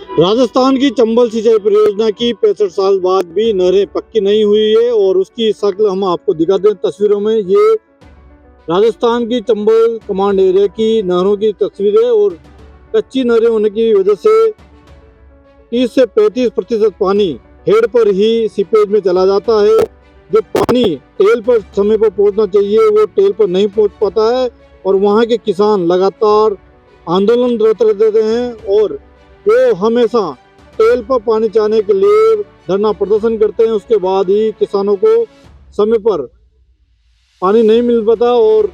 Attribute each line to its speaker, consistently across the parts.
Speaker 1: राजस्थान की चंबल सिंचाई परियोजना की 65 साल बाद भी नहरें पक्की नहीं हुई है और उसकी शक्ल हम आपको दिखाते हैं तस्वीरों में। ये राजस्थान की चंबल कमांड एरिया की नहरों की तस्वीर है और कच्ची नहरें होने की वजह से 30 से 35% पानी हेड पर ही सीपेज में चला जाता है। जो पानी टेल पर समय पर पहुंचना चाहिए वो टेल पर नहीं पहुंच पाता है और वहाँ के किसान लगातार आंदोलनरत रहते हैं और वो हमेशा टेल पर पानी चाहने के लिए धरना प्रदर्शन करते हैं। उसके बाद ही किसानों को समय पर पानी नहीं मिल पाता और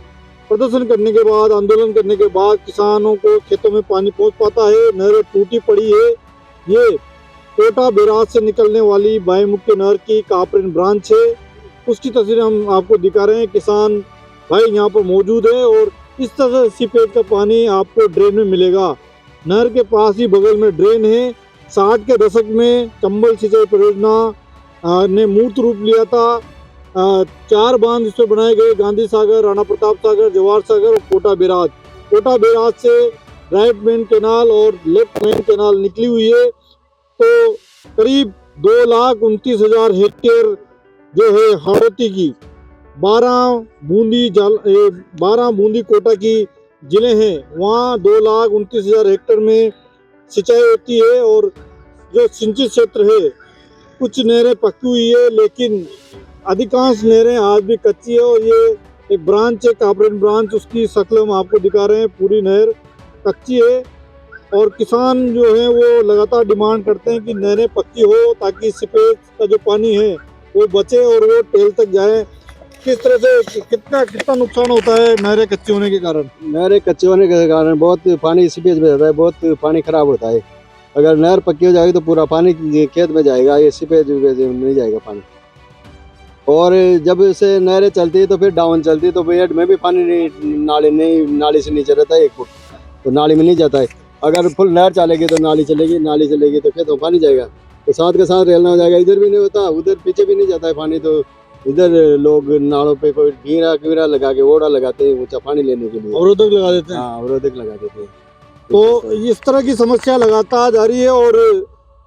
Speaker 1: प्रदर्शन करने के बाद, आंदोलन करने के बाद किसानों को खेतों में पानी पहुंच पाता है। नहरें टूटी पड़ी है। ये कोटा बैराज से निकलने वाली बाई मुख्य नहर की कापरेन ब्रांच है, उसकी तस्वीर हम आपको दिखा रहे हैं। किसान भाई यहाँ पर मौजूद है और इस तरह से सीपेज का पानी आपको ड्रेन में मिलेगा। नहर के पास ही बगल में ड्रेन है। 60 के दशक में चंबल सिंचाई परियोजना ने मूर्त रूप लिया था। 4 बांध इसमें बनाए गए, गांधी सागर, राणा प्रताप सागर, जवाहर सागर और कोटा बैराज। कोटा बैराज से राइट मेन कैनाल और लेफ्ट मेन कैनाल निकली हुई है। तो करीब 2,29,000 हेक्टेयर जो है हाड़ौती की 12 बूंदी कोटा की जिले हैं, वहाँ 2,29,000 हेक्टेयर में सिंचाई होती है। और जो सिंचित क्षेत्र है, कुछ नहरें पक्की हुई है लेकिन अधिकांश नहरें आज भी कच्ची है। और ये एक ब्रांच है, कापरेन ब्रांच, उसकी शक्ल हम आपको दिखा रहे हैं। पूरी नहर कच्ची है और किसान जो है वो लगातार डिमांड करते हैं कि नहरें पक्की हो ताकि सीपेज का जो पानी है वो बचे और वो टेल तक जाए। किस तरह से कितना नुकसान होता है नहरें कच्ची होने के कारण?
Speaker 2: नहरें कच्चे होने के कारण बहुत पानी सीपेज में जाता है, बहुत पानी खराब होता है। अगर नहर पक्की हो जाएगी तो पूरा पानी खेत में जाएगा, ये सीपेज में नहीं जाएगा पानी। और जब से नहरें चलती है तो फिर डाउन चलती है तो बेड में भी पानी नाली से नीचे रहता है 1 फुट, तो नाली में नहीं जाता है। अगर फुल नहर चलेगी तो नाली चलेगी तो खेत में पानी जाएगा, तो साथ के साथ रेलना हो जाएगा। इधर भी नहीं होता, उधर पीछे भी नहीं जाता है पानी, तो इधर लोग नालों पे कोई घेरा लगा के ओड़ा लगाते हैं ऊंचा पानी लेने के लिए,
Speaker 1: अवरोधक लगा देते हैं।
Speaker 2: हाँ, अवरोधक लगा देते हैं।
Speaker 1: तो इस तरह की समस्या लगातार जारी है और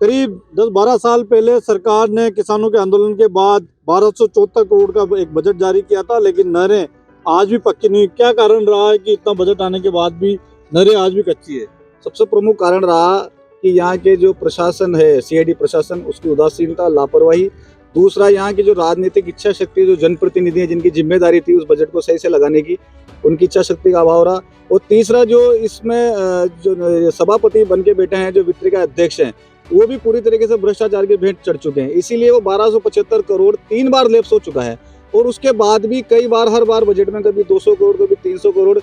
Speaker 1: करीब 10-12 साल पहले सरकार ने किसानों के आंदोलन के बाद 1274 करोड़ का एक बजट जारी किया था, लेकिन नहरें आज भी पक्की नहीं। क्या कारण रहा है कि इतना बजट आने के बाद भी नहरें आज भी कच्ची है?
Speaker 3: सबसे प्रमुख कारण रहा कि यहाँ के जो प्रशासन है, सीआईडी प्रशासन, उसकी उदासीनता, लापरवाही। दूसरा, यहाँ की जो राजनीतिक इच्छा शक्ति, जो जनप्रतिनिधि है जिनकी जिम्मेदारी थी उस बजट को सही से लगाने की, उनकी इच्छा शक्ति का अभाव रहा। और तीसरा, जो इसमें जो सभापति बन के बैठे हैं, जो वित्रिका अध्यक्ष हैं, वो भी पूरी तरीके से भ्रष्टाचार के भेंट चढ़ चुके हैं। इसीलिए वो 1275 करोड़ 3 बार लैप्स हो चुका है। और उसके बाद भी कई बार, हर बार बजट में कभी 200 करोड़ कभी 300 करोड़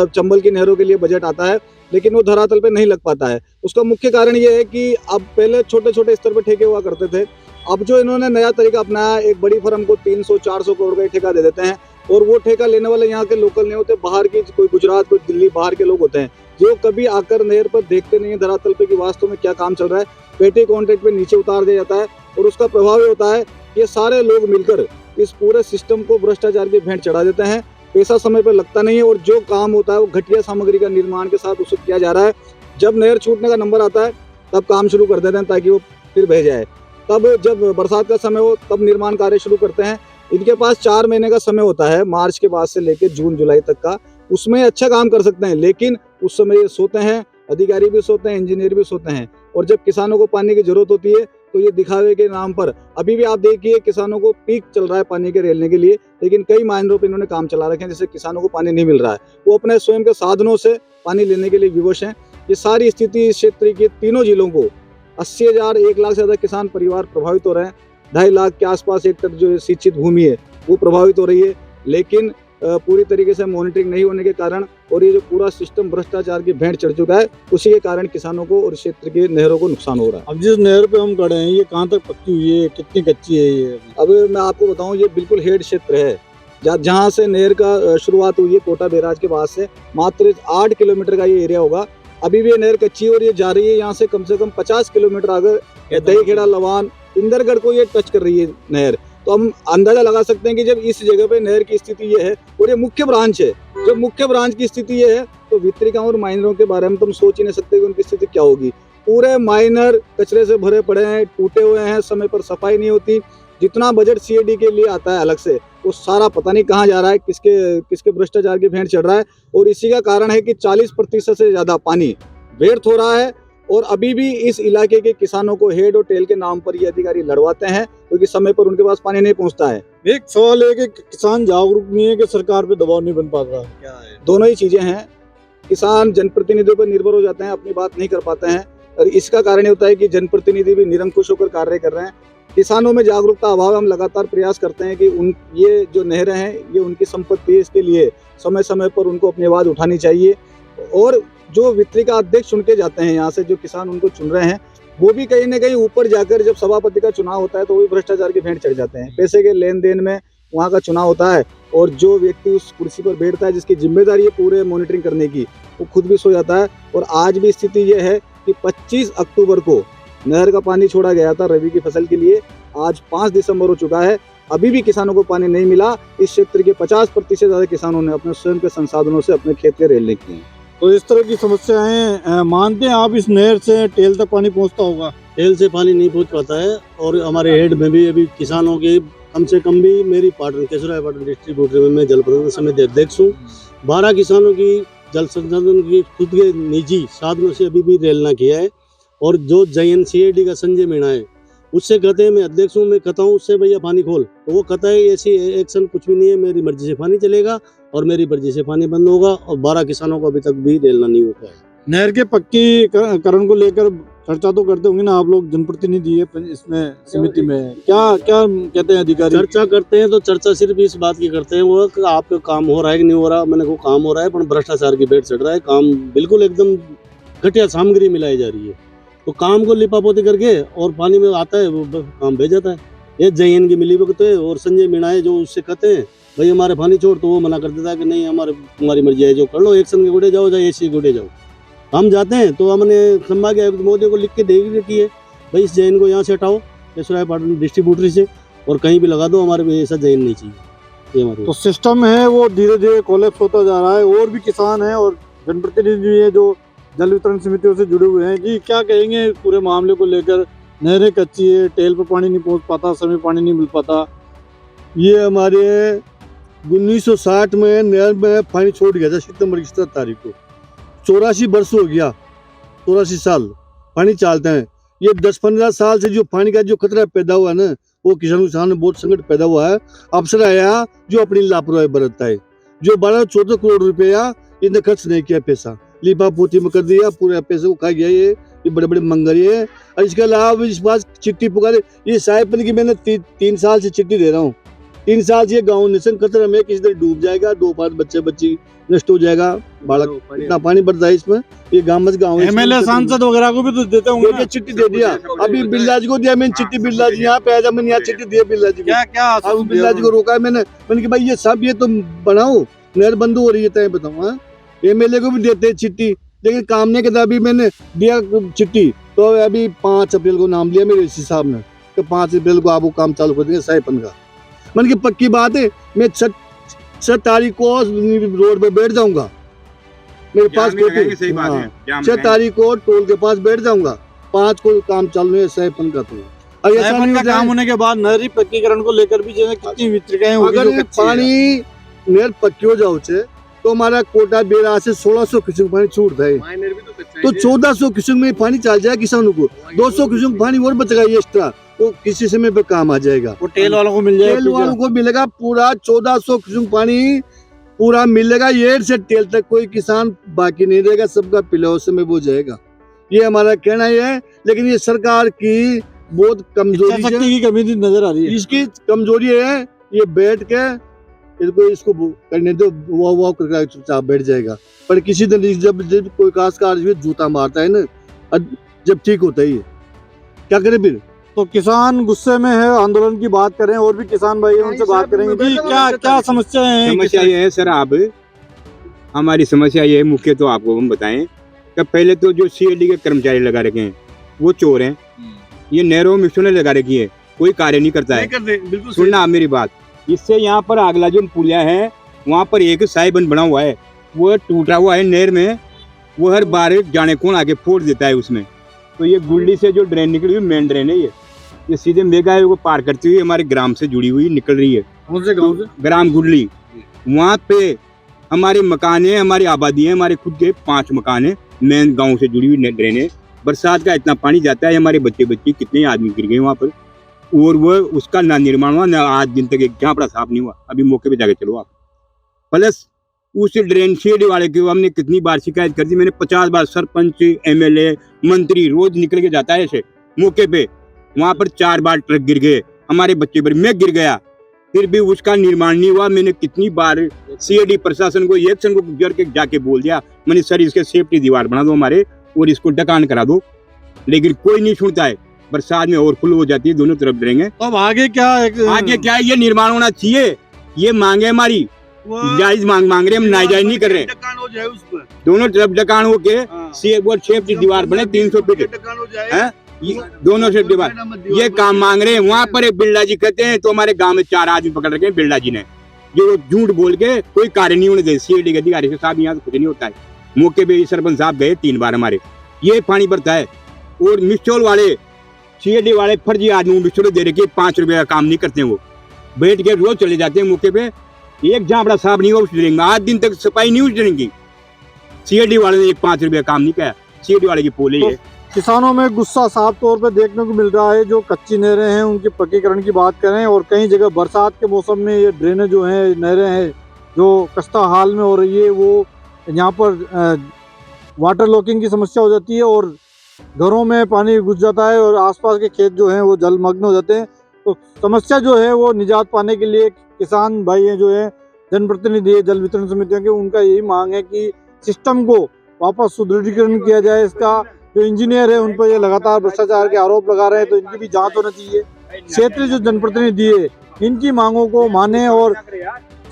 Speaker 3: चंबल की नहरों के लिए बजट आता है, लेकिन वो धरातल पे नहीं लग पाता है। उसका मुख्य कारण ये है कि अब पहले छोटे छोटे स्तर पर ठेके हुआ करते थे। अब जो इन्होंने नया तरीका अपनाया, एक बड़ी फर्म को 300-400 करोड़ का ठेका दे देते हैं और वो ठेका लेने वाले यहाँ के लोकल नहीं होते, बाहर की, कोई गुजरात, कोई दिल्ली, बाहर के लोग होते हैं, जो कभी आकर नहर पर देखते नहीं है धरातल पे कि वास्तव में क्या काम चल रहा है। पेटी कॉन्ट्रैक्ट पे नीचे उतार दिया जाता है और उसका प्रभाव ये होता है कि ये सारे लोग मिलकर इस पूरे सिस्टम को भ्रष्टाचार की भेंट चढ़ा देते हैं। पैसा समय पर लगता नहीं है और जो काम होता है वो घटिया सामग्री का निर्माण के साथ उसको किया जा रहा है। जब नहर छूटने का नंबर आता है तब काम शुरू कर देते हैं ताकि वो फिर बह जाए। तब जब बरसात का समय हो तब निर्माण कार्य शुरू करते हैं। इनके पास 4 महीने का समय होता है, मार्च के बाद से लेकर जून जुलाई तक का। उसमें अच्छा काम कर सकते हैं, लेकिन उस समय ये सोते हैं, अधिकारी भी सोते हैं, इंजीनियर भी सोते हैं। और जब किसानों को पानी की जरूरत होती है तो ये दिखावे के नाम पर, अभी भी आप देखिए किसानों को पीक चल रहा है पानी के रेलने के लिए, लेकिन कई मायनों पर इन्होंने काम चला रखे हैं जिससे किसानों को पानी नहीं मिल रहा है। वो अपने स्वयं के साधनों से पानी लेने के लिए विवश हैं। ये सारी स्थिति इस क्षेत्र के तीनों जिलों को 80,000 1 लाख से ज्यादा किसान परिवार प्रभावित हो रहे हैं। 2.5 लाख के आसपास हेक्टेयर जो सिंचित भूमि है वो प्रभावित हो रही है, लेकिन पूरी तरीके से मॉनिटरिंग नहीं होने के कारण और ये जो पूरा सिस्टम भ्रष्टाचार की भेंट चढ़ चुका है, उसी के कारण किसानों को और क्षेत्र के नहरों को नुकसान हो रहा है।
Speaker 1: अब जिस नहर पे हम खड़े हैं ये कहाँ तक पक्की हुई है, कितनी कच्ची है ये?
Speaker 3: अब मैं आपको बताऊं, ये बिल्कुल हेड क्षेत्र है जहाँ से नहर का शुरुआत हुई है, कोटा बैराज के बाद से मात्र 8 किलोमीटर का ये एरिया होगा। अभी भी ये नहर कच्ची और ये जा रही है यहाँ से कम 50 किलोमीटर आगे दहीखेड़ा, लवान, इंदरगढ़ को ये टच कर रही है नहर। तो हम अंदाजा लगा सकते हैं कि जब इस जगह पे नहर की स्थिति ये है और ये मुख्य ब्रांच है, जब मुख्य ब्रांच की स्थिति ये है तो वितरिकाओं और माइनरों के बारे में तो हम सोच ही नहीं सकते कि उनकी स्थिति क्या होगी। पूरे माइनर कचरे से भरे पड़े हैं, टूटे हुए हैं, समय पर सफाई नहीं होती। जितना बजट सीएडी के लिए आता है अलग से, वो सारा पता नहीं कहाँ जा रहा है, किसके भ्रष्टाचार की भेंट चढ़ रहा है। और इसी का कारण है कि 40% से ज़्यादा पानी व्यर्थ हो रहा है। और अभी भी इस इलाके के किसानों को हेड और टेल के नाम पर ये अधिकारी लड़वाते हैं, क्योंकि समय पर उनके पास पानी नहीं पहुंचता है।
Speaker 1: एक सवाल है कि किसान जागरूक नहीं है कि सरकार पे दबाव नहीं बन पा रहा, क्या है?
Speaker 3: दोनों ही चीजें हैं। किसान जनप्रतिनिधियों पर निर्भर हो जाते हैं, अपनी बात नहीं कर पाते हैं। और इसका कारण ये होता है कि जनप्रतिनिधि भी निरंकुश होकर कार्य कर रहे हैं। किसानों में जागरूकता अभाव है। हम लगातार प्रयास करते हैं कि ये जो नहरें हैं ये उनकी संपत्ति है, इसके लिए समय समय पर उनको अपनी आवाज़ उठानी चाहिए। और जो वित्रिका अध्यक्ष चुन के जाते हैं यहाँ से, जो किसान उनको चुन रहे हैं, वो भी कहीं ना कहीं ऊपर जाकर जब सभापति का चुनाव होता है तो वो भी भ्रष्टाचार की भेंट चढ़ जाते हैं। पैसे के लेन देन में वहाँ का चुनाव होता है और जो व्यक्ति उस कुर्सी पर बैठता है, जिसकी जिम्मेदारी है पूरे मॉनिटरिंग करने की, वो खुद भी सो जाता है। और आज भी स्थिति ये है कि 25 अक्टूबर को नहर का पानी छोड़ा गया था रबी की फसल के लिए। आज 5 दिसंबर हो चुका है, अभी भी किसानों को पानी नहीं मिला। इस क्षेत्र के 50% से ज़्यादा किसानों ने अपने स्वयं के संसाधनों से अपने खेत के रेलने किए हैं।
Speaker 1: तो इस तरह की समस्याएं मानते हैं आप, इस नहर से टेल तक पानी पहुंचता होगा?
Speaker 4: टेल से पानी नहीं पहुंच पाता है। और हमारे हेड में भी अभी किसानों के कम से कम भी, मेरी पार्टनर केशवराय पार्टनर डिस्ट्रीब्यूटर में मैं जल प्रबंधन समिति अध्यक्ष हूँ। 12 किसानों की जल संसाधन की खुद के निजी साधनों से अभी भी रेलना किया है। और जो JNCAD का संजय मीणा है, उससे कहते हैं मैं अध्यक्ष हूँ, मैं कहता हूँ उससे भैया पानी खोल, तो वो कहता है ऐसी एक्शन कुछ भी नहीं है, मेरी मर्जी से पानी चलेगा और मेरी मर्जी से पानी बंद होगा। और 12 किसानों को अभी तक भी रेलना नहीं हो पाया।
Speaker 1: नहर के पक्कीकरण को लेकर चर्चा तो करते होंगे ना आप लोग, जनप्रतिनिधि है इसमें समिति में, क्या क्या कहते हैं अधिकारी?
Speaker 4: चर्चा करते हैं तो चर्चा सिर्फ इस बात की करते हैं वो कि आपका काम हो रहा है कि नहीं हो रहा। मैंने को काम हो रहा है, पर भ्रष्टाचार की भेंट चढ़ रहा है। काम बिल्कुल एकदम घटिया सामग्री मिलाई जा रही है। तो काम को लिपापोती करके और पानी में आता है, वो काम भेज जाता है। ये JN की मिली भगत है और संजय मीणा है, जो उससे कहते हैं भाई हमारे पानी छोड़, तो वो मना कर देता है कि नहीं, तुम्हारी मर्जी है, जो कर लो, एक्शन के गुड़े जाओ, चाहे ऐसी गुड़े जाओ। हम जाते हैं तो हमने संभाग आयुक्त मोदी को लिख के दे रखी है, भाई इस JN को यहाँ से हटाओ, केशवराय पार्टनर डिस्ट्रीब्यूटर से, और कहीं भी लगा दो, हमारे ऐसा JN नहीं चाहिए। ये हमारे
Speaker 1: तो सिस्टम है वो धीरे धीरे कोलैप्स होता जा रहा है। और भी किसान हैं और जनप्रतिनिधि है जो जल वितरण समितियों से जुड़े हुए हैं जी, क्या कहेंगे पूरे मामले को लेकर? नहरें कच्ची है, टेल पर पानी नहीं पहुंच पाता, समय पानी नहीं मिल पाता।
Speaker 4: ये हमारे 1960 में नहर में पानी छोड़ गया था सितंबर की 17 तारीख को। 84 वर्ष हो गया, 84 साल पानी चलते हैं। ये 10-15 साल से जो पानी का जो खतरा पैदा हुआ है ना, वो किसानों के सामने बहुत संकट पैदा हुआ है। अफसर आया जो अपनी लापरवाही बरतता है, जो 12-14 करोड़ रुपया इन्हें खर्च नहीं किया, पैसा लिपा पोती में कर दिया, पूरे पैसे को खा गया ये बड़े बड़े मंगरी है। और इसके अलावा इस बात चिट्ठी पुकारे, ये साहेबन की मैंने 3 साल से चिट्ठी दे रहा हूँ। 3 साल से ये गाँव नेशन खतरे में, किसी तरह डूब जाएगा, 2-5 बच्ची नष्ट हो जाएगा, बालक इतना पानी बढ़ता है इसमें। ये गाँव
Speaker 1: MLA सांसद वगैरह को भी तो देते होंगे,
Speaker 4: चिट्ठी दे दिया। अभी बिरला जी को दिया मैंने चिट्ठी, बिरला जी यहाँ पे आया, मैंने यहाँ चिट्ठी दिया बिरला जी को।
Speaker 1: क्या
Speaker 4: बिरला जी को रोका है मैंने कि भाई ये सब ये तुम बनाओ, नहर बंद हो रही है, तय बताऊँ। MLA को भी देते हैं चिट्ठी, लेकिन काम नहीं करता। अभी मैंने दिया चिट्ठी, तो अभी 5 अप्रैल को नाम लिया मेरे इसी साहब ने कि 5 अप्रैल को आप वो काम चालू कर देंगे साइपन का। मन की पक्की बात है, मैं 6 तारीख को रोड पे बैठ जाऊंगा, मेरे पास 6 तारीख को टोल के पास बैठ जाऊंगा, 5 को काम चालू है साइपन का। तो
Speaker 1: साइपन का काम होने के बाद नहरी पक्कीकरण को लेकर भी जो है कितनी वितरिकाएं होगी?
Speaker 4: अगर पानी नहर पक्की हो जाओ तो हमारा कोटा बेरा से 1600 क्यूसेक पानी छूटता है, तो 1400 क्यूसेक में पानी चल जाएगा किसानों को। 200 क्यूसेक पानी और बचेगा ये एक्स्ट्रा, वो किसी समय पे काम आ जाएगा।
Speaker 1: वो टेल वालों को मिल जाएगा,
Speaker 4: टेल वालों को मिलेगा पूरा 1400 क्यूसेक पानी पूरा मिलेगा। ये से टेल तक कोई किसान बाकी नहीं रहेगा, सबका पिलो समय हो जाएगा। ये हमारा कहना है। लेकिन ये सरकार की बहुत कमजोरी
Speaker 1: की कमी नजर आ रही है।
Speaker 4: इसकी कमजोरी है, ये बैठ के इसको करने दो, वो करके चुपचाप बैठ जाएगा। पर किसी दिन जब कोई खास कार्य जूता मारता है ना, जब ठीक होता ही है, क्या करें फिर?
Speaker 1: तो किसान गुस्से में है, आंदोलन की बात करें, और भी किसान भाई उनसे बात करेंगे जी। क्या समस्या है?
Speaker 5: समस्या ये है सर, आप हमारी समस्या ये है मुख्य, तो आपको हम बताएं कि पहले तो जो CID के कर्मचारी लगा रखे हैं वो चोर हैं। ये नहरों में मिशनें लगा रखी है, कोई कार्य नहीं करता है। सुनना आप मेरी बात, इससे यहाँ पर अगला जो पुलिया है वहाँ पर एक साइबन बना हुआ है, वो टूटा हुआ है नहर में, वो हर बार जाने कौन आके फोड़ देता है उसमें। तो ये गुल्ली से जो ड्रेन निकली हुई मेन ड्रेन है ये सीधे मेघालय को पार करती हुई हमारे ग्राम से जुड़ी हुई निकल रही है।
Speaker 1: कौन से गांव से?
Speaker 5: ग्राम गुडली। वहाँ पे हमारे मकान है, हमारी आबादी है, हमारे खुद के 5 मकान है, मेन गांव से जुड़ी हुई ड्रेन है। बरसात का इतना पानी जाता है, हमारे बच्चे कितने आदमी गिर गए वहाँ पर, और वो उसका ना निर्माण हुआ ना आज दिन तक एक झापड़ा साफ नहीं हुआ। अभी मौके पे जाके चलो आप। प्लस उस ड्रेन शेड वाले की हमने कितनी बार शिकायत कर दी, मैंने 50 बार, सरपंच, MLA, मंत्री रोज निकल के जाता है ऐसे मौके पे। वहाँ पर 4 बार ट्रक गिर गए, हमारे बच्चे पर, मैं गिर गया, फिर भी उसका निर्माण नहीं हुआ। मैंने कितनी बार CID प्रशासन को, एक्शन को गुजर के जाके बोल दिया, मैंने सर इसके सेफ्टी दीवार बना दो हमारे और इसको ढकान करा दो, लेकिन कोई नहीं सुनता है। बरसात में ओवरफ्लो हो जाती है, दोनों तरफ ड्रेन है।
Speaker 1: अब आगे क्या है?
Speaker 5: आगे क्या है, ये निर्माण होना चाहिए, ये मांगे हमारी जायज मांग रहे, हम नाजायज नहीं कर रहे। दोनों तरफ ढकान होके सेफ्टी दीवार बने 300 फीट दोनों से दीवार, ये काम मांग रहे हैं। वहाँ पर एक बिरला जी कहते हैं, तो हमारे गांव में 4 आदमी पकड़ रखे हैं बिरला जी ने, जो झूठ बोल के कोई कार्य नहीं होने दे। CID के अधिकारी से साहब यहाँ तो कुछ नहीं होता है। मौके पे सरपंच साहब गए 3 बार हमारे, ये पानी भरता है। और मिस्टोल वाले CID वाले फर्जी आदमी मिस्टोल दे रखे, 5 रुपए का काम नहीं करते, वो बैठ के रोज चले जाते हैं मौके पे। एक झापड़ा साफ नहीं हुआ उस ड्रेन में, आज दिन तक सफाई नहीं उस ड्रेन की। CID वाले ने 5 रुपए का काम नहीं किया, CID वाले की पोल है।
Speaker 1: किसानों में गुस्सा साफ तौर पर देखने को मिल रहा है। जो कच्ची नहरें हैं उनके पक्कीकरण की बात करें, और कई जगह बरसात के मौसम में ये ड्रेनें जो हैं, नहरें हैं जो खस्ता हाल में हो रही है, वो यहाँ पर वाटर लॉकिंग की समस्या हो जाती है और घरों में पानी घुस जाता है और आसपास के खेत जो हैं वो जलमग्न हो जाते हैं। तो समस्या जो है वो निजात पाने के लिए किसान भाई हैं जो है, जनप्रतिनिधि है, जल वितरण समितियों के, उनका यही मांग है कि सिस्टम को वापस सुदृढ़ीकरण किया जाए। इसका जो इंजीनियर है उन पर ये लगातार भ्रष्टाचार के आरोप लगा रहे हैं, तो इनकी भी जांच होना चाहिए। क्षेत्रीय जो जनप्रतिनिधि है इनकी मांगों को माने और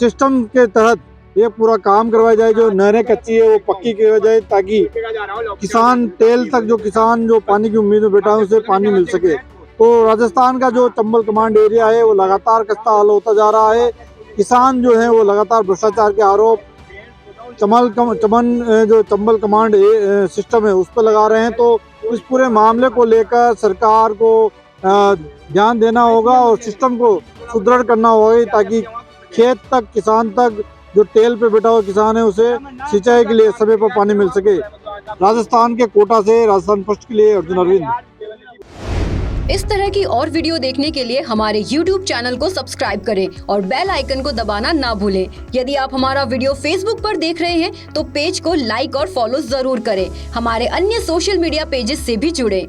Speaker 1: सिस्टम के तहत ये पूरा काम करवाया जाए। जो नहरें कच्ची है वो पक्की करवाई जाए, ताकि किसान तेल तक, जो किसान जो पानी की उम्मीद में बैठा है उसे पानी मिल सके। तो राजस्थान का जो चंबल कमांड एरिया है वो लगातार खस्ता हाल होता जा रहा है। किसान जो है वो लगातार भ्रष्टाचार के आरोप जो चंबल कमांड सिस्टम है उस पर लगा रहे हैं। तो इस पूरे मामले को लेकर सरकार को ध्यान देना होगा और सिस्टम को सुदृढ़ करना होगा, ताकि खेत तक, किसान तक, जो टेल पे बैठा हुआ किसान है उसे सिंचाई के लिए समय पर पानी मिल सके। राजस्थान के कोटा से राजस्थान फर्स्ट के लिए अर्जुन अरविंद।
Speaker 6: इस तरह की और वीडियो देखने के लिए हमारे YouTube चैनल को सब्सक्राइब करें और बेल आइकन को दबाना ना भूलें। यदि आप हमारा वीडियो Facebook पर देख रहे हैं तो पेज को लाइक और फॉलो जरूर करें। हमारे अन्य सोशल मीडिया पेजेस से भी जुड़ें।